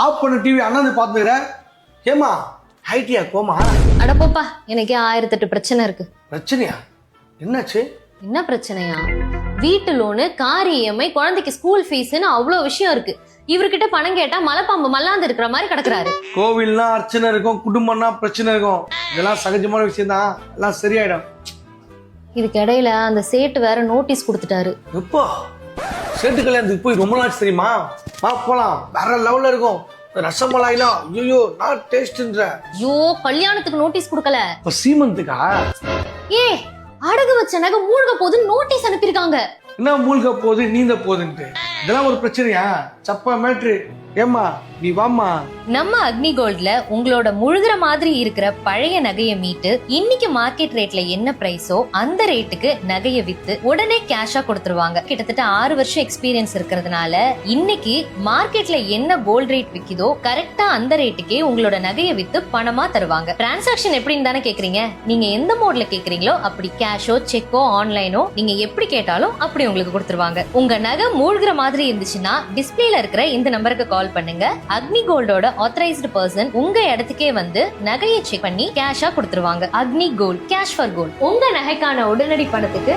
Of பண்ண TV அண்ணாந்து பாத்துக்கிற. ஏமா ஹைட்டியா கோமா? அடப்போப்பா, எனக்கே 1008 பிரச்சனை இருக்கு. பிரச்சனையா? என்னாச்சு? என்ன பிரச்சனையா? வீட்டு லோனு, கார் இஎம்ஐ, குழந்தைக்கு ஸ்கூல் ஃபீஸ்னு அவ்வளவு விஷயம் இருக்கு. இவர்கிட்ட பணம் கேட்டா மலைப்பாம்பு மல்லாந்து இருக்கிற மாதிரி கிடக்குறாரு. கோவில்னா அர்ச்சனை இருக்கும், குடும்பம்னா பிரச்சனை இருக்கும். இதெல்லாம் சகஜமான விஷயம் தான், எல்லாம் சரியாயிடும். இதுக்கு இடையில அந்த சேட்டு வேற நோட்டீஸ் கொடுத்துட்டாரு. எப்போ? சேட்டு கல்யாணத்துக்கு போய் ரொம்ப நாள் தெரியுமா? வா போலாம், வேற லெவல்ல இருக்கும். ரசமலாய்லாம் ஐயோ நான் டேஸ்ட்ன்ற. ஐயோ, கல்யாணத்துக்கு நோட்டீஸ் கொடுக்கல, இப்ப சீமந்துக்கா? ஏ அடகு வச்ச நகை மூழ்க போது நோட்டீஸ் அனுப்பியிருக்காங்க. என்ன மூழ்க போகுது நீந்த போகுதுன்ட்டு? இதெல்லாம் ஒரு பிரச்சனையா? சப்பா மேட்ரு. ஏம்மா நீ வாம்மா. நம்ம அக்னி கோல்ட்ல உங்களோட முழுகிற மாதிரி இருக்கிற பழைய நகையை மீட்டு இன்னைக்கு மார்க்கெட் ரேட்ல என்ன பிரைஸோ அந்த ரேட்டுக்கு நகையை வித்து உடனே கேஷா கொடுத்துருவாங்க. கிட்டத்தட்ட 6 வருஷம் எக்ஸ்பீரியன்ஸ் இருக்கிறதுனால இன்னைக்கு மார்க்கெட்ல என்ன கோல்ட் ரேட் விக்குதோ கரெக்டா அந்த ரேட்டுக்கே உங்களோட நகையை வித்து பணமா தருவாங்க. டிரான்சாக்ஷன் எப்படின்னு தானே கேக்குறீங்க? நீங்க எந்த மோட்ல கேக்குறீங்களோ அப்படி கேஷோ செக்கோ ஆன்லைனோ நீங்க எப்படி கேட்டாலும் அப்படி உங்களுக்கு கொடுத்துருவாங்க. உங்க நகை மூழ்கிற மாதிரி இருந்துச்சுன்னா டிஸ்பிளேல இருக்கிற இந்த நம்பருக்கு கால் பண்ணுங்க. அக்னி கோல்டோட ஆத்தரைஸ்டு பர்சன் உங்க இடத்துக்கே வந்து நகையை செக் பண்ணி கேஷா கொடுத்துருவாங்க. அக்னி கோல்ட், கேஷ் ஃபார் கோல்ட். உங்க நகைக்கான உடனடி பணத்துக்கு